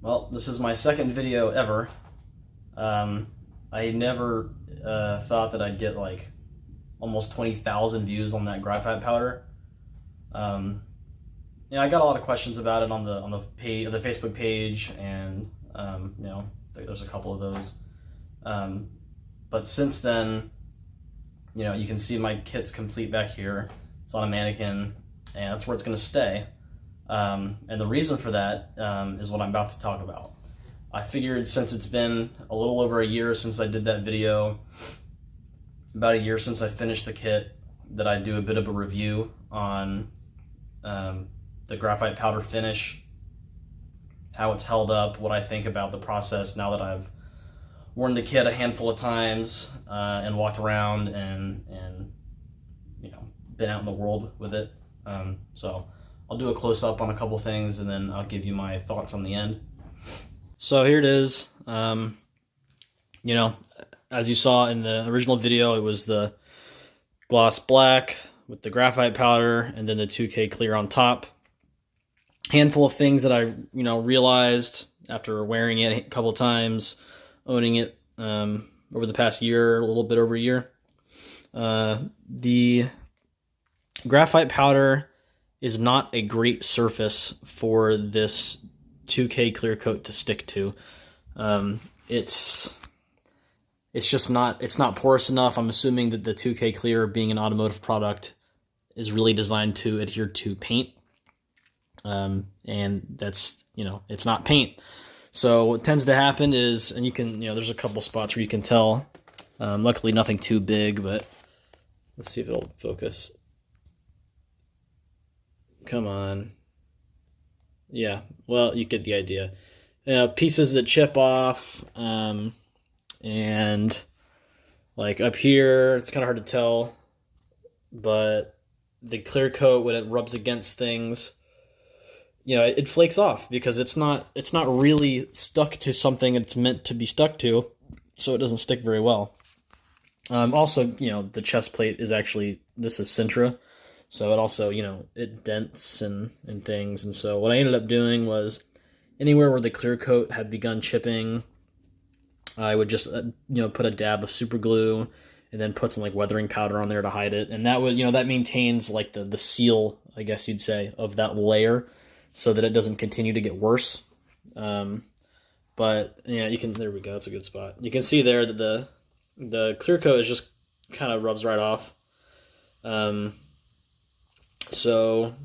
Well, this is my second video ever. I never thought that I'd get like almost 20,000 views on that graphite powder. I got a lot of questions about it on the page, the Facebook page, and there's a couple of those. But since then, you can see my kit's complete back here. It's on a mannequin, and that's where it's going to stay. And the reason for that is what I'm about to talk about. I figured since it's been a little over a year since I did that video, about a year since I finished the kit, that I'd do a bit of a review on the graphite powder finish, how it's held up, what I think about the process now that I've worn the kit a handful of times and walked around and been out in the world with it. So I'll do a close-up on a couple things, and then I'll give you my thoughts on the end. So here it is. As you saw in the original video, it was the gloss black with the graphite powder and then the 2K clear on top. Handful of things that I realized after wearing it a couple times, owning it over the past year, a little bit over a year. The graphite powder is not a great surface for this 2K clear coat to stick to. It's just not, it's not porous enough. I'm assuming that the 2K clear, being an automotive product, is really designed to adhere to paint. And that's, it's not paint. So what tends to happen is, and you can, there's a couple spots where you can tell, luckily nothing too big, but let's see if it'll focus. Come on. Yeah, well, you get the idea. Pieces that chip off, and like up here, it's kind of hard to tell, but the clear coat, when it rubs against things, it flakes off because it's not really stuck to something it's meant to be stuck to, so it doesn't stick very well. Also, the chest plate is actually, this is Sintra, so it also, it dents and things. And so what I ended up doing was, anywhere where the clear coat had begun chipping, I would just, put a dab of super glue and then put some like weathering powder on there to hide it. And that would, that maintains like the seal, I guess you'd say, of that layer, so that it doesn't continue to get worse. But yeah, you can, there we go, that's a good spot. You can see there that the clear coat is just kind of rubs right off. So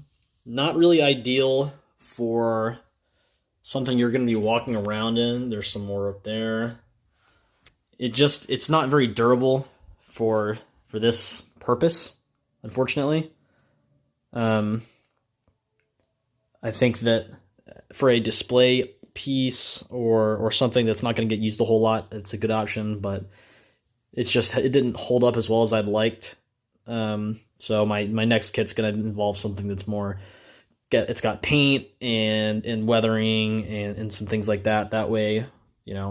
not really ideal for something you're going to be walking around in. There's some more up there. It's not very durable for this purpose, unfortunately. I think that for a display piece or something that's not going to get used a whole lot, it's a good option, but it didn't hold up as well as I'd liked. So my next kit's going to involve something that's more, it's got paint and weathering and some things like that. That way,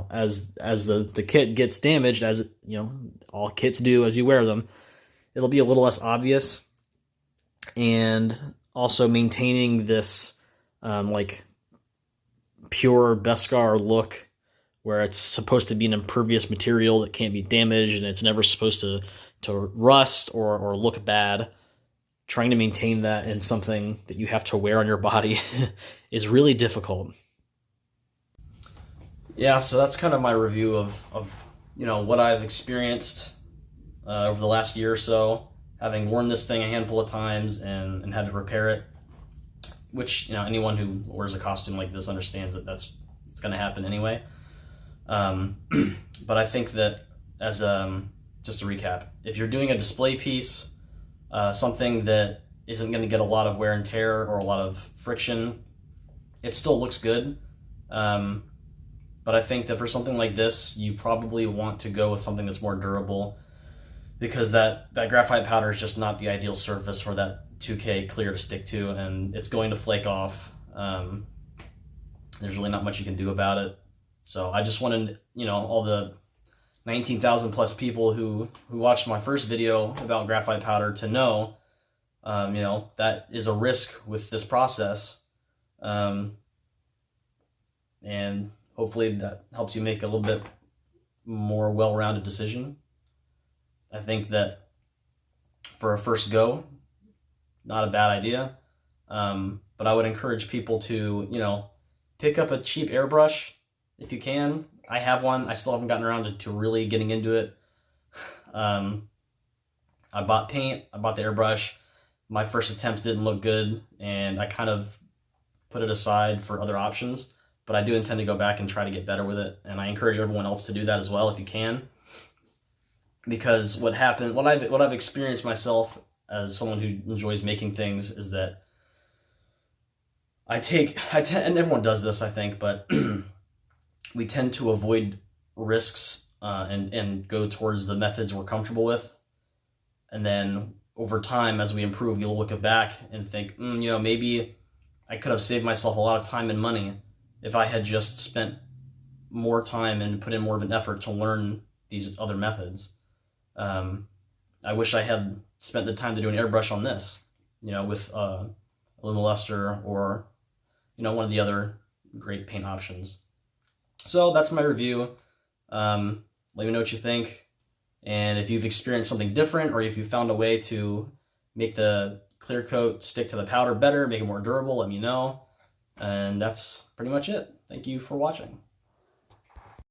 as the kit gets damaged, as all kits do as you wear them, it'll be a little less obvious. And also maintaining this like pure Beskar look, where it's supposed to be an impervious material that can't be damaged and it's never supposed to rust or look bad. Trying to maintain that in something that you have to wear on your body is really difficult. Yeah, so that's kind of my review of what I've experienced over the last year or so, having worn this thing a handful of times and had to repair it, which anyone who wears a costume like this understands that it's going to happen anyway. But I think that, as just to recap, if you're doing a display piece, something that isn't going to get a lot of wear and tear or a lot of friction, it still looks good. But I think that for something like this, you probably want to go with something that's more durable, because that graphite powder is just not the ideal surface for that 2K clear to stick to, and it's going to flake off. There's really not much you can do about it. So I just wanted, all the 19,000 plus people who watched my first video about graphite powder to know, that is a risk with this process. and hopefully that helps you make a little bit more well-rounded decision. I think that for a first go, not a bad idea, but I would encourage people to, pick up a cheap airbrush if you can. I have one. I still haven't gotten around to really getting into it. I bought paint, I bought the airbrush. My first attempt didn't look good, and I kind of put it aside for other options, but I do intend to go back and try to get better with it, and I encourage everyone else to do that as well if you can. Because what I've experienced myself as someone who enjoys making things is that and everyone does this, I think, but we tend to avoid risks and go towards the methods we're comfortable with. And then over time, as we improve, you'll look back and think, maybe I could have saved myself a lot of time and money if I had just spent more time and put in more of an effort to learn these other methods. I wish I had spent the time to do an airbrush on this, with Lumiluster or, one of the other great paint options. So that's my review. Let me know what you think. And if you've experienced something different, or if you found a way to make the clear coat stick to the powder better, make it more durable, let me know. And that's pretty much it. Thank you for watching.